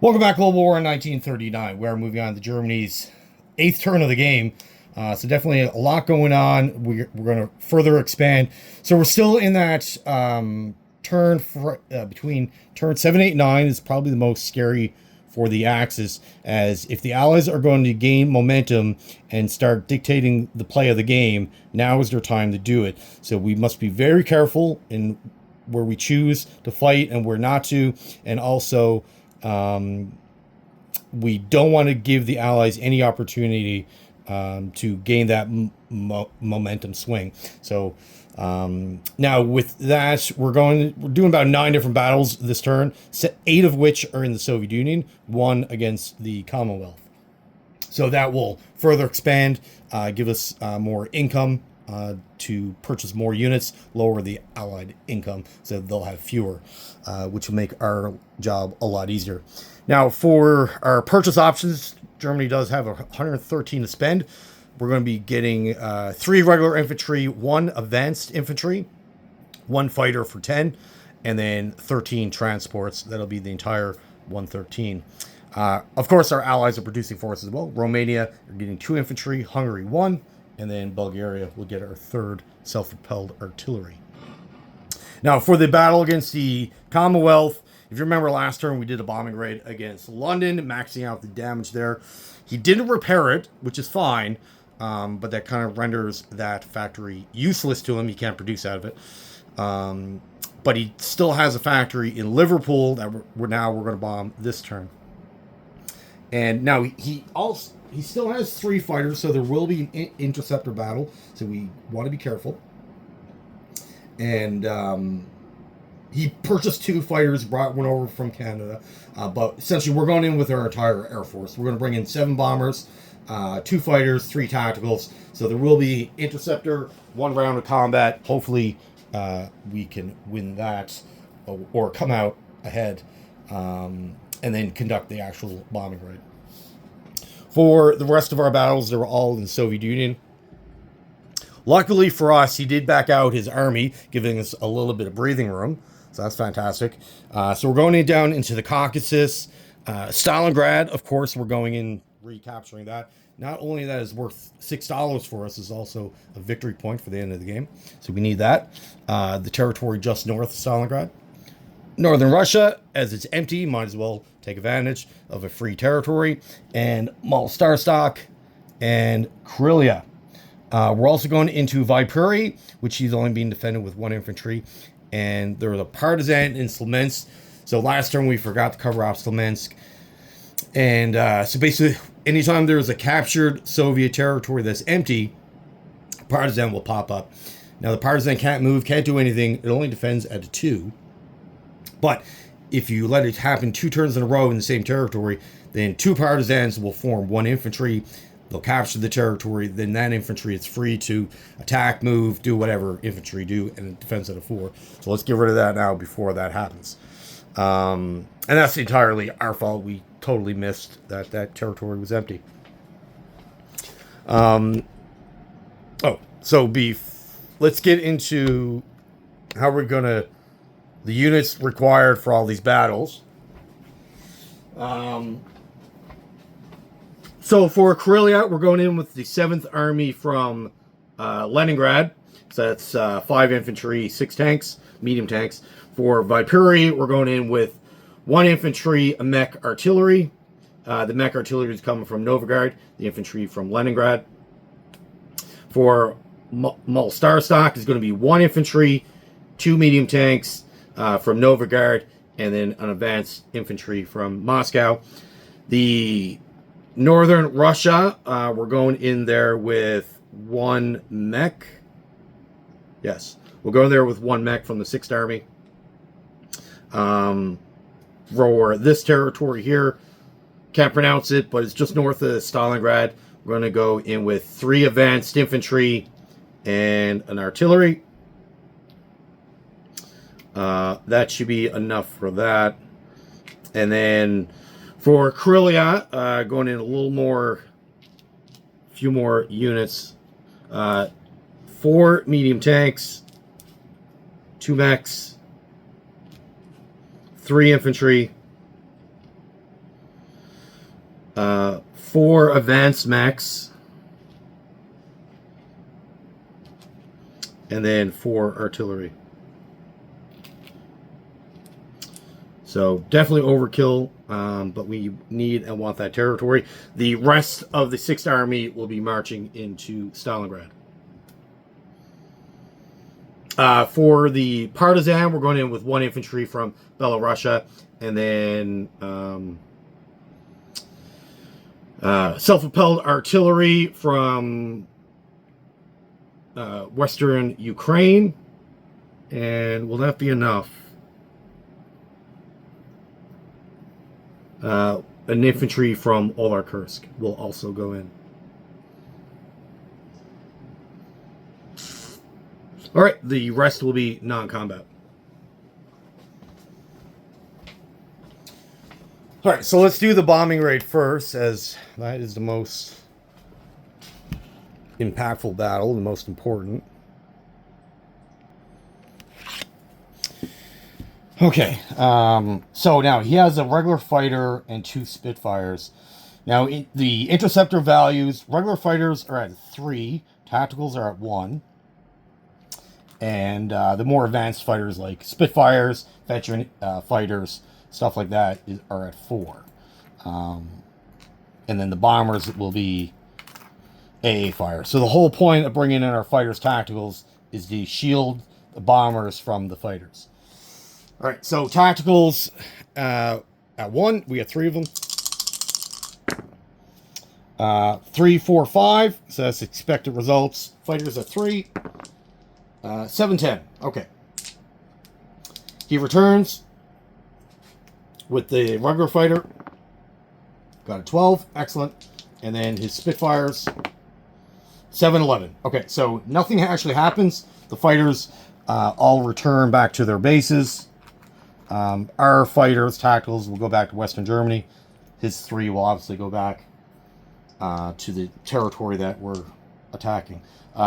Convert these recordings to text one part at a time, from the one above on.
Welcome back, Global War in 1939. We're moving on to Germany's eighth turn of the game. So definitely a lot going on. We're going to further expand. So we're still in that turn between turn 7, 8, 9 is probably the most scary for the Axis, as if the Allies are going to gain momentum and start dictating the play of the game, now is their time to do it. So we must be very careful in where we choose to fight and where not to, and also we don't want to give the Allies any opportunity to gain that momentum swing. So now with that, we're doing about 9 different battles this turn, 8 of which are in the Soviet Union, 1 against the Commonwealth. So that will further expand, give us more income to purchase more units, lower the Allied income, so they'll have fewer, which will make our job a lot easier. Now, for our purchase options, Germany does have 113 to spend. We're going to be getting 3 regular infantry, 1 advanced infantry, 1 fighter for 10, and then 13 transports. That'll be the entire 113. Of course, our allies are producing forces as well. Romania are getting 2 infantry, Hungary 1, and then Bulgaria will get our 3rd self-propelled artillery. Now, for the battle against the Commonwealth, if you remember last turn, we did a bombing raid against London, maxing out the damage there. He didn't repair it, which is fine, but that kind of renders that factory useless to him. He can't produce out of it. But he still has a factory in Liverpool that we're going to bomb this turn. And now he still has 3 fighters, so there will be an interceptor battle. So we want to be careful. And he purchased 2 fighters, brought 1 over from Canada. But essentially, we're going in with our entire Air Force. We're going to bring in 7 bombers, 2 fighters, 3 tacticals. So there will be interceptor, 1 round of combat. Hopefully, we can win that or come out ahead and then conduct the actual bombing raid. For the rest of our battles, they were all in the Soviet Union. Luckily for us, he did back out his army, giving us a little bit of breathing room. So that's fantastic. So we're going down into the Caucasus. Stalingrad, of course, we're going in, recapturing that. Not only that is worth $6 for us, is also a victory point for the end of the game. So we need that. The territory just north of Stalingrad. Northern Russia, as it's empty, might as well take advantage of a free territory. And Malstarostock and Krylia. We're also going into Viipuri, which is only being defended with 1 infantry. And there's a partisan in Smolensk. So last turn we forgot to cover off Smolensk. And so basically, anytime there's a captured Soviet territory that's empty, partisan will pop up. Now the partisan can't move, can't do anything. It only defends at a 2. But if you let it happen 2 turns in a row in the same territory, then 2 partisans will form 1 infantry. They'll capture the territory. Then that infantry is free to attack, move, do whatever infantry do, and it defends at a 4. So let's get rid of that now before that happens. And that's entirely our fault. We totally missed that territory was empty. Let's get into how we're going to... the units required for all these battles. So for Karelia, we're going in with the 7th Army from Leningrad. So that's 5 infantry, 6 tanks, medium tanks. For Viipuri, we're going in with 1 infantry, a mech artillery. The mech artillery is coming from Novgorod, the infantry from Leningrad. For Malstarostock is going to be 1 infantry, 2 medium tanks, from Novgorod, and then an advanced infantry from Moscow. The Northern Russia, we're going in there with 1 mech. Yes, we'll go there with 1 mech from the 6th Army. For this territory here, can't pronounce it, but it's just north of Stalingrad. We're going to go in with 3 advanced infantry and an artillery. That should be enough for that. And then for Krylia, going in a few more units. 4 medium tanks, 2 mechs, 3 infantry, 4 advanced mechs, and then 4 artillery. So definitely overkill, but we need and want that territory. The rest of the 6th Army will be marching into Stalingrad. For the Partisan, we're going in with 1 infantry from Belarusia, and then self-propelled artillery from Western Ukraine. And will that be enough? An infantry from Olarkursk will also go in. All right, the rest will be non-combat. All right, so let's do the bombing raid first, as that is the most impactful battle, the most important. Okay, so now he has a regular fighter and 2 Spitfires. Now, the interceptor values, regular fighters are at 3, tacticals are at 1. And the more advanced fighters like Spitfires, veteran fighters, stuff like that are at 4. And then the bombers will be AA fire. So the whole point of bringing in our fighters' tacticals is to shield the bombers from the fighters. All right, so tacticals at 1, we have 3 of them. 3, 4, 5, so that's expected results. Fighters at 3. 7, 10. Okay. He returns with the regular fighter. Got a 12. Excellent. And then his Spitfires. 7, 11. Okay, so nothing actually happens. The fighters all return back to their bases. Our fighters, tacticals, will go back to Western Germany. His 3 will obviously go back to the territory that we're attacking.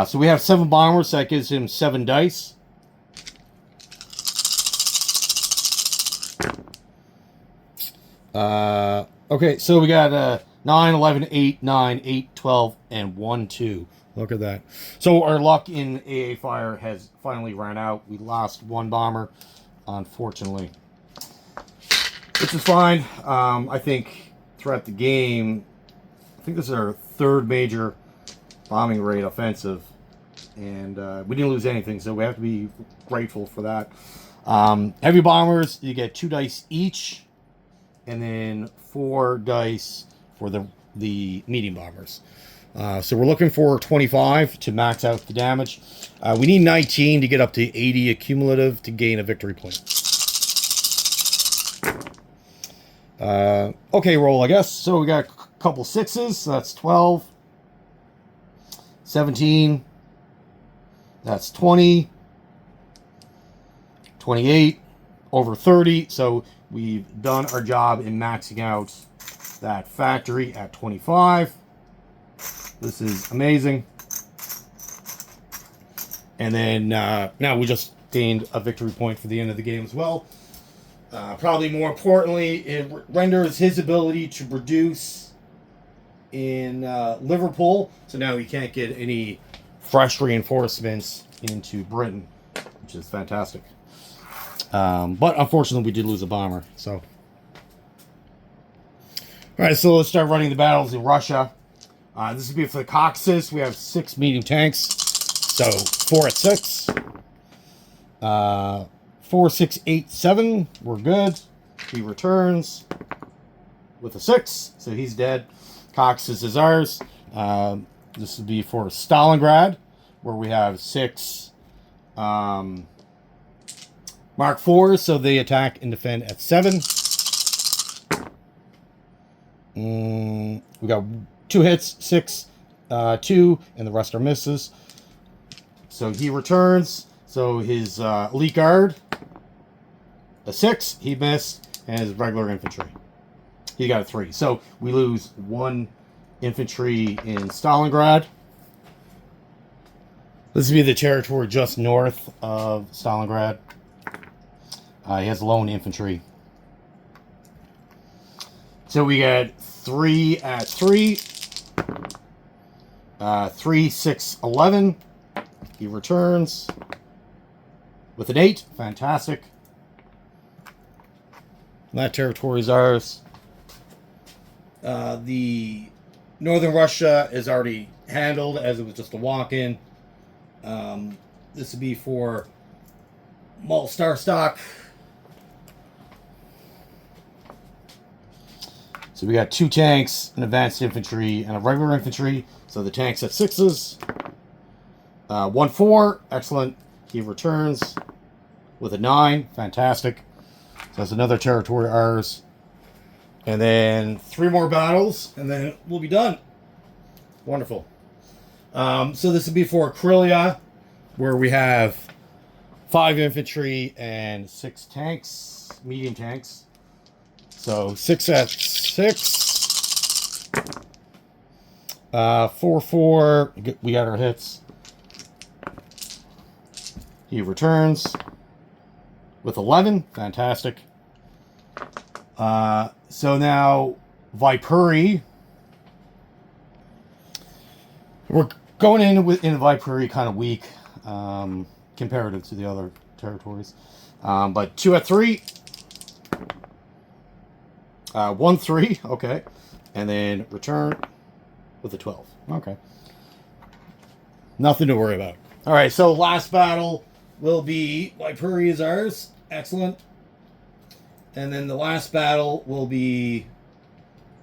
So we have 7 bombers. So that gives him 7 dice. Okay, so we got 9, 11, 8, 9, 8, 12, and 1, 2. Look at that. So our luck in AA fire has finally ran out. We lost 1 bomber, unfortunately. Which is fine. I think throughout the game, I think this is our 3rd major bombing raid offensive. And we didn't lose anything, so we have to be grateful for that. Heavy bombers, you get 2 dice each. And then 4 dice for the medium bombers. So we're looking for 25 to max out the damage. We need 19 to get up to 80 accumulative to gain a victory point. Okay, roll, I guess. So we got a couple 6s. So that's 12. 17. That's 20. 28. Over 30. So we've done our job in maxing out that factory at 25. This is amazing. And then now we just gained a victory point for the end of the game as well. Probably more importantly, it renders his ability to produce in Liverpool. So now he can't get any fresh reinforcements into Britain, which is fantastic. But unfortunately, we did lose a bomber. So, all right, so let's start running the battles in Russia. This will be for the Caucasus. We have 6 medium tanks. So 4 at 6. 4, 6, 8, 7. We're good. He returns with a 6. So he's dead. Caucasus is ours. This will be for Stalingrad, where we have 6 Mark 4s. So they attack and defend at 7. We got 2 hits, 6, 2, and the rest are misses. So he returns. So his elite guard, a 6, he missed, and his regular infantry, he got a 3. So we lose 1 infantry in Stalingrad. This would be the territory just north of Stalingrad. He has lone infantry. So we get 3 at 3. 3, 6, 11. He returns with an 8. Fantastic. That territory is ours. The Northern Russia is already handled as it was just a walk-in. This would be for Mall Star Stock. So we got 2 tanks, an advanced infantry, and a regular infantry. So the tanks at 6s. 1, 4. Excellent. He returns with a 9. Fantastic. So that's another territory ours. And then 3 more battles, and then we'll be done. Wonderful. So this would be for Krylia, where we have 5 infantry and 6 tanks, medium tanks. So 6 at 6. 4, 4. We got our hits. He returns with 11. Fantastic. So now Vipuri. We're going in Vipuri kind of weak comparative to the other territories. But 2 at 3. 1, 3. Okay. And then return with a 12. Okay. Nothing to worry about. All right. So last battle will be Vipuri is ours. Excellent. And then the last battle will be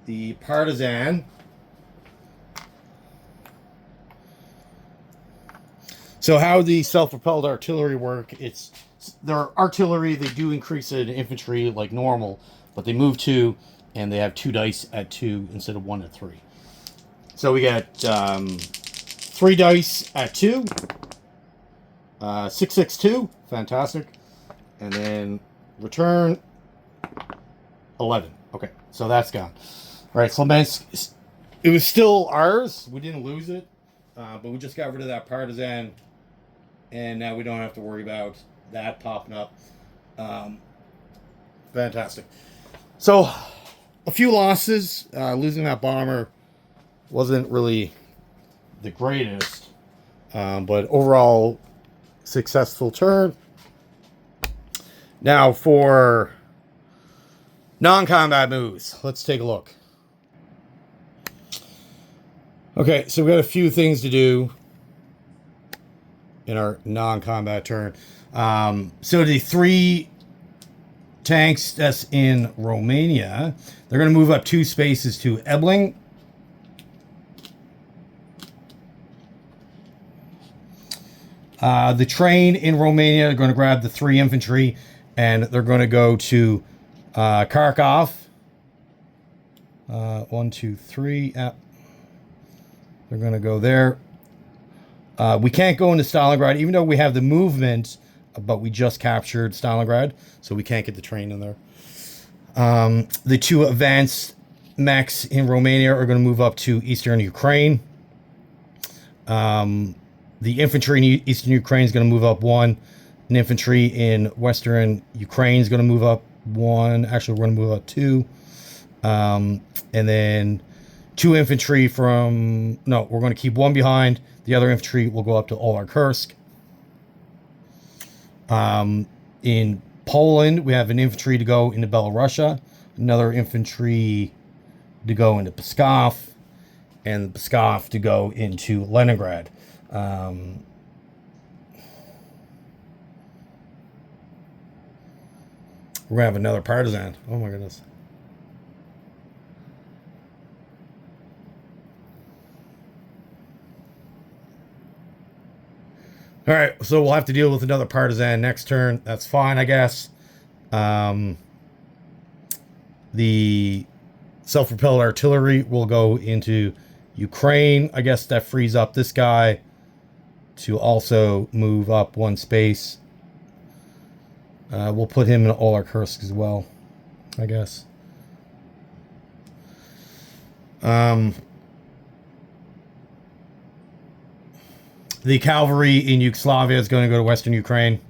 the Partisan. So how the self-propelled artillery work, it's their artillery, they do increase it in infantry like normal, but they move 2, and they have 2 dice at 2 instead of 1 at 3. So we got 3 dice at 2. 6, 6, 2. Fantastic. And then return 11. Okay, so that's gone. All right, Slovensk. It was still ours. We didn't lose it, but we just got rid of that Partisan, and now we don't have to worry about that popping up. Fantastic. So, a few losses. Losing that bomber wasn't really the greatest, but overall successful turn. Now for non-combat moves. Let's take a look. Okay, so we got a few things to do in our non-combat turn. So the 3 tanks that's in Romania, they're going to move up 2 spaces to Ebling. The train in Romania are going to grab the 3 infantry, and they're going to go to Kharkov. 1, 2, 3. They're going to go there. We can't go into Stalingrad, even though we have the movement, but we just captured Stalingrad, so we can't get the train in there. The 2 advanced mechs in Romania are going to move up to eastern Ukraine. The infantry in eastern Ukraine is going to move up 1. An infantry in western Ukraine is going to move up 1. Actually, we're going to move up 2. And then 2 infantry from... No, we're going to keep 1 behind. The other infantry will go up to Olarkursk. In Poland, we have an infantry to go into Belarusia. Another infantry to go into Pskov. And Pskov to go into Leningrad. We're going to have another Partisan. Oh my goodness. All right, so we'll have to deal with another Partisan next turn. That's fine, I guess. The self-propelled artillery will go into Ukraine. I guess that frees up this guy to also move up 1 space. We'll put him in Olarkursk as well, I guess. The cavalry in Yugoslavia is going to go to Western Ukraine.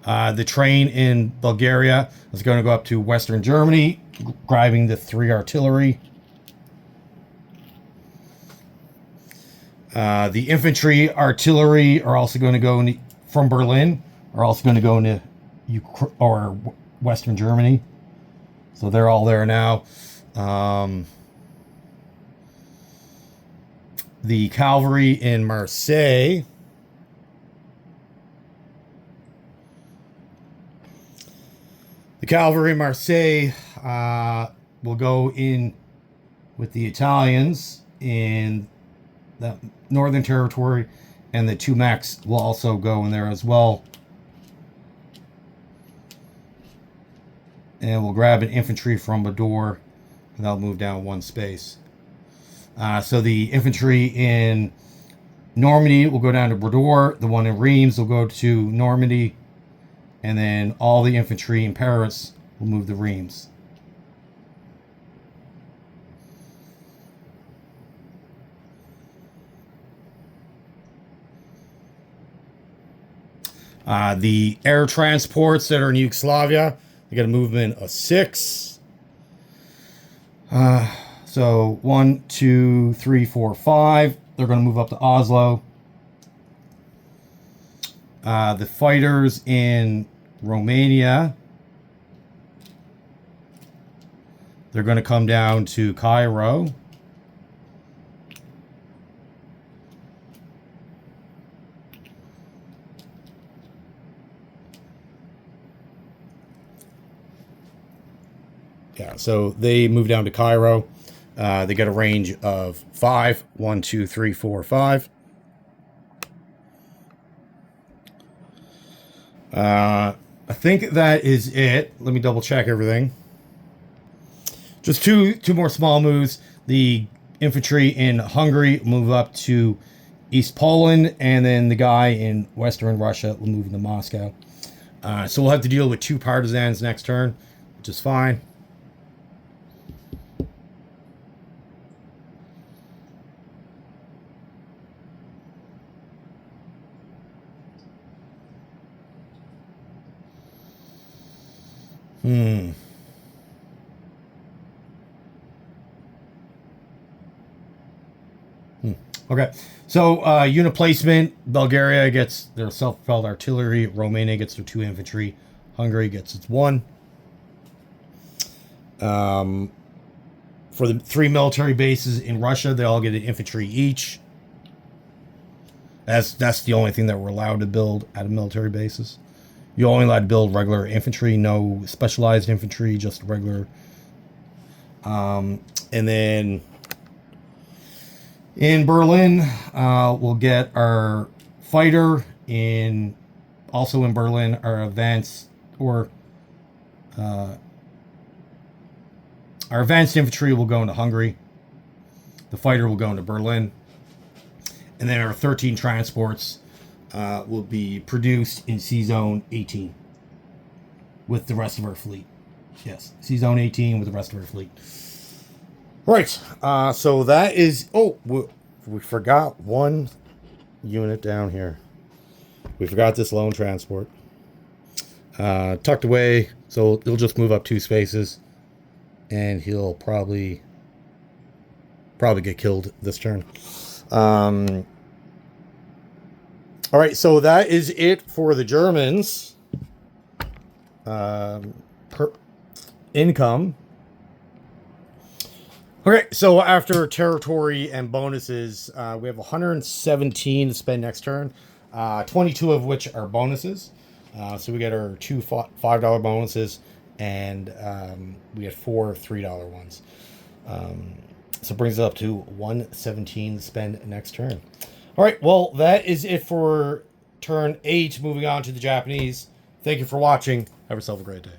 The train in Bulgaria is going to go up to Western Germany, grabbing the 3 artillery. The infantry artillery are also going to go from Berlin, are also going to go into Western Germany. So they're all there now. The cavalry in Marseille. The cavalry in Marseille will go in with the Italians in the Northern Territory, and the 2 mechs will also go in there as well. And we'll grab an infantry from Bador, and they'll move down 1 space. So the infantry in Normandy will go down to Bordeaux. The one in Reims will go to Normandy. And then all the infantry in Paris will move to Reims. The air transports that are in Yugoslavia, they got a movement of 6. So 1, 2, 3, 4, 5. They're going to move up to Oslo. The fighters in Romania, they're going to come down to Cairo. Yeah, so they move down to Cairo. They get a range of 5. 1, 2, 3, 4, 5. I think that is it. Let me double check everything. Just two more small moves. The infantry in Hungary move up to East Poland, and then the guy in Western Russia will move into Moscow. So we'll have to deal with 2 partisans next turn, which is fine. Okay, so unit placement. Bulgaria gets their self-propelled artillery. Romania gets their 2 infantry. Hungary gets its 1. For the 3 military bases in Russia, they all get an infantry each. That's the only thing that we're allowed to build at a military bases. You're only allowed to build regular infantry, no specialized infantry, just regular. And then in Berlin, we'll get our fighter. Also in Berlin, our advanced infantry will go into Hungary. The fighter will go into Berlin. And then our 13 transports will be produced in C-Zone 18 with the rest of our fleet. Yes, C-Zone 18 with the rest of our fleet. Right, so that is... Oh, we forgot one unit down here. We forgot this lone transport. Tucked away, so he'll just move up 2 spaces. And he'll probably get killed this turn. All right, so that is it for the Germans. Income. Okay, so after territory and bonuses, we have 117 to spend next turn. 22 of which are bonuses. So we get our 2 $5 bonuses, and we get 4 $3 ones. So it brings it up to 117 to spend next turn. All right, well, that is it for turn 8. Moving on to the Japanese. Thank you for watching. Have yourself a great day.